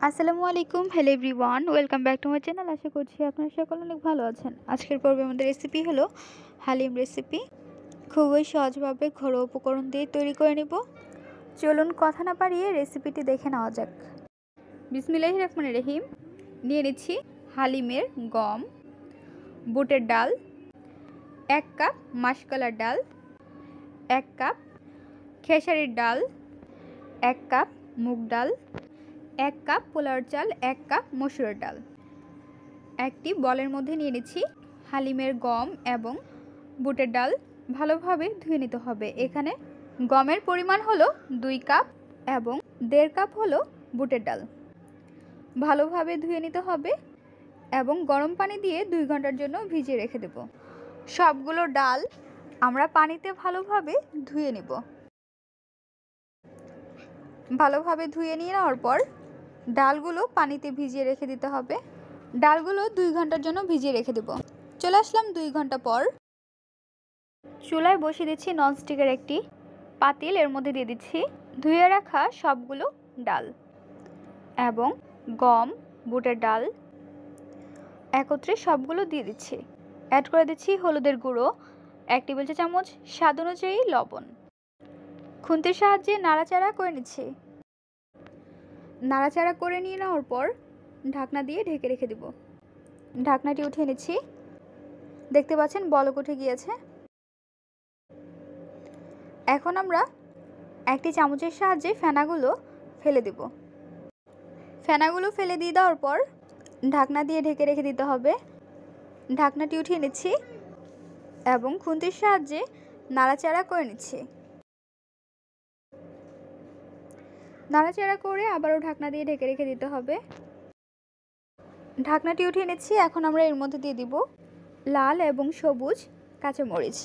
আসসালামু আলাইকুম, hello everyone, welcome back to my channel. আশা করছি আপনারা সকলে অনেক ভালো আছেন। আজকের পর্বে আমাদের রেসিপি হলো হালিম রেসিপি। খুবই সহজভাবে ঘরোয়া উপকরণ দিয়ে তৈরি করে নেব। চলুন কথা না বাড়িয়ে রেসিপিটি দেখে নেওয়া যাক। বিসমিল্লাহির রহমানির রহিম। নিয়ে নিচ্ছি হালিমের গম, বুটের ডাল, 1 কাপ মাসকলার ডাল, 1 কাপ খেসারির ডাল, 1 কাপ মুগ ডাল, 1 কাপ পোলাওর চাল, 1 কাপ মসুরের ডাল। একটি বলের মধ্যে নিয়ে নিচ্ছি হালিমের গম এবং বুটের ডাল। ভালোভাবে ধুয়ে নিতে হবে। এখানে গমের পরিমাণ হলো 2 কাপ এবং 1.5 কাপ হলো বুটের ডাল। ভালোভাবে ধুয়ে নিতে হবে এবং গরম পানি দিয়ে 2 ঘন্টার জন্য ভিজিয়ে রেখে দেব। সবগুলো ডাল আমরা পানিতে ভালোভাবে ধুয়ে নেব। ভালোভাবে ধুয়ে নিয়ে নেওয়ার পর ডালগুলো পানিতে ভিজিয়ে রেখে দিতে হবে। ডালগুলো 2 ঘন্টার জন্য ভিজিয়ে রেখে দেব। চলে আসলাম 2 ঘন্টা পর। চুলায় বসিয়ে দিচ্ছি ননস্টিকের একটি পাতিল। এর মধ্যে দিয়ে দিচ্ছি ধুয়ে রাখা সবগুলো ডাল এবং গম, বুটের ডাল একত্রে সবগুলো দিয়ে দিচ্ছি। অ্যাড করে দিচ্ছি হলুদের গুঁড়ো 1 টেবিল চামচ, স্বাদ অনুযায়ী লবণ। খুন্তির সাহায্যে নাড়াচাড়া করে নিচ্ছি। নাড়াচাড়া করে নিয়ে নেওয়ার পর ঢাকনা দিয়ে ঢেকে রেখে দেব। ঢাকনাটি উঠিয়ে নিচ্ছি। দেখতে পাচ্ছেন বলক উঠে গিয়েছে। এখন আমরা একটি চামচের সাহায্যে ফেনাগুলো ফেলে দেব। ফেনাগুলো ফেলে দিয়ে দেওয়ার পর ঢাকনা দিয়ে ঢেকে রেখে দিতে হবে। ঢাকনাটি উঠিয়ে নিচ্ছি এবং খুন্তির সাহায্যে নাড়াচাড়া করে নিচ্ছি। নাড়াচাড়া করে আবারও ঢাকনা দিয়ে ঢেকে রেখে দিতে হবে। ঢাকনাটি উঠিয়ে নিচ্ছি। এখন আমরা এর মধ্যে দিয়ে দিব লাল এবং সবুজ কাঁচামরিচ।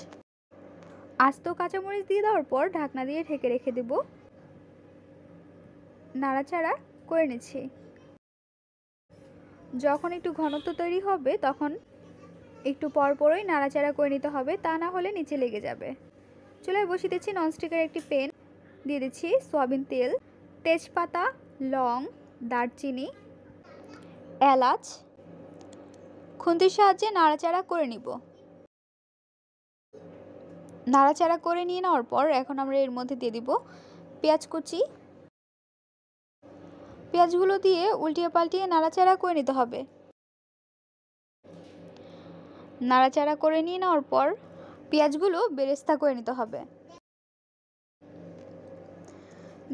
আস্ত কাঁচামরিচ দিয়ে দেওয়ার পর ঢাকনা দিয়ে ঢেকে রেখে দেব। নাড়াচাড়া করে নিচ্ছি। যখন একটু ঘনত্ব তৈরি হবে তখন একটু পরপরই নাড়াচাড়া করে নিতে হবে, তা না হলে নিচে লেগে যাবে। চুলায় বসিয়ে দিচ্ছি ননস্টিকের একটি প্যান। দিয়ে দিচ্ছি সয়াবিন তেল, তেজপাতা, লং, দারচিনি, এলাচ। খুন্তির সাহায্যে নাড়াচাড়া করে নিব। নাড়াচাড়া করে নিয়ে নেওয়ার পর এখন আমরা এর মধ্যে দিয়ে দিব পেঁয়াজ কুচি। পেঁয়াজগুলো দিয়ে উল্টিয়ে পাল্টিয়ে নাড়াচাড়া করে নিতে হবে। নাড়াচাড়া করে নিয়ে নেওয়ার পর পেঁয়াজগুলো বেরেস্তা করে নিতে হবে।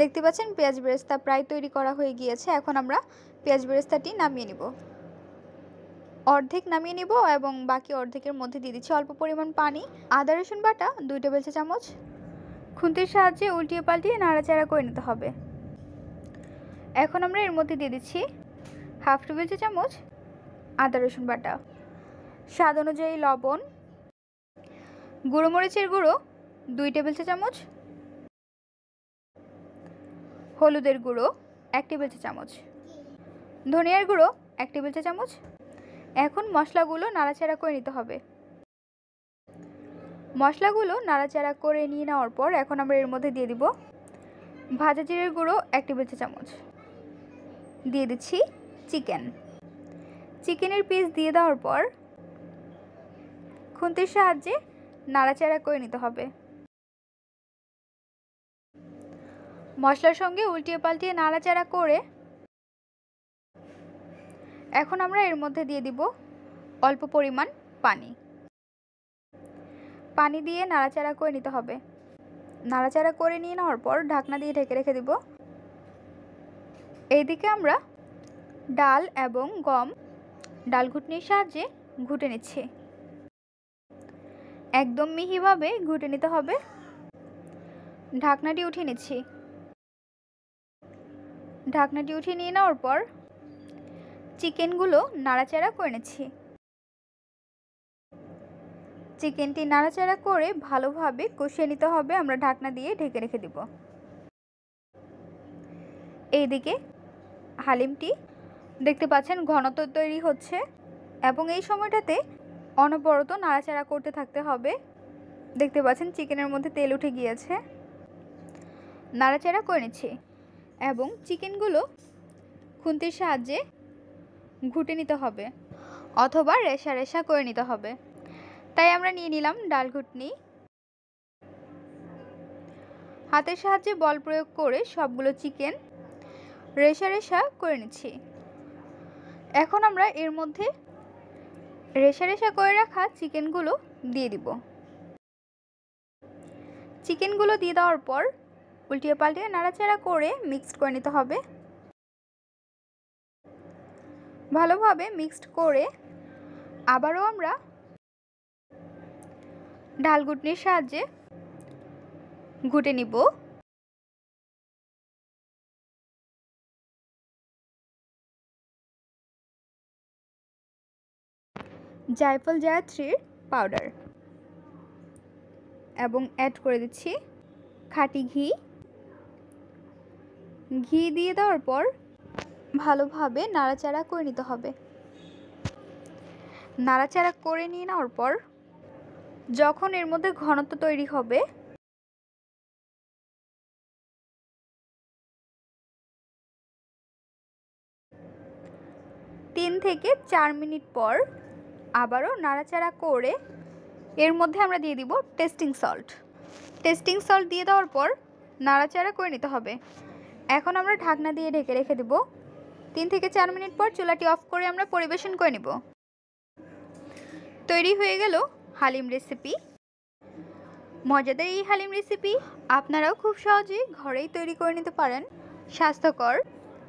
দেখতে পাচ্ছেন পেঁয়াজ বেরেস্তা প্রায় তৈরি করা হয়ে গিয়েছে। এখন আমরা পেঁয়াজ বেরেস্তাটি নামিয়ে নিব। অর্ধেক নামিয়ে নিব এবং বাকি অর্ধেকের মধ্যে দিয়ে দিচ্ছি অল্প পরিমাণ পানি। আদা রসুন বাটা 2 টেবিল চামচ। খুন্তির সাহায্যে উল্টিয়ে পাল্টিয়ে নাড়াচাড়া করে নিতে হবে। এখন আমরা এর মধ্যে দিয়ে দিচ্ছি হাফ টেবিল চামচ আদা রসুন বাটা, স্বাদ অনুযায়ী লবণ, গুঁড়ো মরিচের গুঁড়ো 2 টেবিল চামচ, হলুদের গুঁড়ো 1 টেবিল চামচ, ধনিয়ার গুঁড়ো 1 টেবিল চামচ। এখন মশলাগুলো নাড়াচাড়া করে নিতে হবে। মশলাগুলো নাড়াচাড়া করে নিয়ে নেওয়ার পর এখন আমরা এর মধ্যে দিয়ে দিব ভাজা জিরের গুঁড়ো 1 টেবিল চামচ। দিয়ে দিচ্ছি চিকেনের পিস দিয়ে দেওয়ার পর খুন্তির সাহায্যে নাড়াচাড়া করে নিতে হবে। মশলার সঙ্গে উল্টিয়ে পাল্টিয়ে নাড়াচাড়া করে এখন আমরা এর মধ্যে দিয়ে দিব অল্প পরিমাণ পানি। পানি দিয়ে নাড়াচাড়া করে নিতে হবে। নাড়াচাড়া করে নিয়ে নেওয়ার পর ঢাকনা দিয়ে ঢেকে রেখে দেব। এইদিকে আমরা ডাল এবং গম ডাল ঘুটনির সাহায্যে ঘুটে নিচ্ছি। একদম মিহিভাবে ঘুটে নিতে হবে। ঢাকনাটি উঠিয়ে নিচ্ছি। ঢাকনাটি উঠিয়ে নিয়ে নেওয়ার পর চিকেনগুলো নাড়াচাড়া করে নিচ্ছি। চিকেনটি নাড়াচাড়া করে ভালোভাবে কষিয়ে নিতে হবে। আমরা ঢাকনা দিয়ে ঢেকে রেখে দেব। এইদিকে হালিমটি দেখতে পাচ্ছেন ঘনত্ব তৈরি হচ্ছে এবং এই সময়টাতে অনবরত নাড়াচাড়া করতে থাকতে হবে। দেখতে পাচ্ছেন চিকেনের মধ্যে তেল উঠে গিয়েছে। নাড়াচাড়া করে নিচ্ছি এবং চিকেনগুলো খুন্তির সাহায্যে ঘুটে নিতে হবে অথবা রেশা রেশা করে নিতে হবে। তাই আমরা নিয়ে নিলাম ডাল ঘুটনি। হাতের সাহায্যে বল প্রয়োগ করে সবগুলো চিকেন রেশা রেশা করে নিচ্ছি। এখন আমরা এর মধ্যে রেশা রেশা করে রাখা চিকেনগুলো দিয়ে দিব। চিকেনগুলো দিয়ে দেওয়ার পর উল্টিয়ে পাল্টিয়ে নাড়াচাড়া করে মিক্সড করে নিতে হবে। ভালোভাবে মিক্সড করে আবারও আমরা ডাল ঘুটনির সাহায্যে ঘুটে নিব। জায়ফল জায়ত্রীর পাউডার এবং অ্যাড করে দিচ্ছি খাঁটি ঘি। ঘি দিয়ে দেওয়ার পর ভালোভাবে নাড়াচাড়া করে নিতে হবে। নাড়াচাড়া করে নিয়ে নেওয়ার পর যখন এর মধ্যে ঘনত্ব তৈরি হবে তিন থেকে 4 মিনিট পর আবারও নাড়াচাড়া করে এর মধ্যে আমরা দিয়ে দিব টেস্টিং সল্ট। টেস্টিং সল্ট দিয়ে দেওয়ার পর নাড়াচাড়া করে নিতে হবে। এখন আমরা ঢাকনা দিয়ে ঢেকে রেখে দেব। 3 থেকে 4 মিনিট পর চুলাটি অফ করে আমরা পরিবেশন করে নিব। তৈরি হয়ে গেল হালিম রেসিপি। মজাদার এই হালিম রেসিপি আপনারাও খুব সহজেই ঘরেই তৈরি করে নিতে পারেন। স্বাস্থ্যকর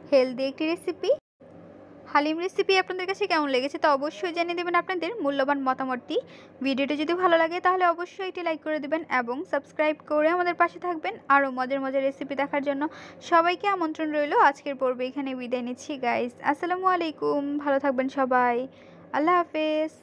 হেলদি একটি রেসিপি। হালিম রেসিপি আপনাদের কাছে কেমন লেগেছে তা অবশ্যই জানিয়ে দেবেন আপনাদের মূল্যবান মতামতটি। ভিডিওটি যদি ভালো লাগে তাহলে অবশ্যই এটি লাইক করে দেবেন এবং সাবস্ক্রাইব করে আমাদের পাশে থাকবেন আরও মজার মজার রেসিপি দেখার জন্য। সবাইকে আমন্ত্রণ রইল। আজকের পর্বে এখানে বিদায় নিচ্ছি গাইস। আসসালামু আলাইকুম। ভালো থাকবেন সবাই। আল্লাহ হাফেজ।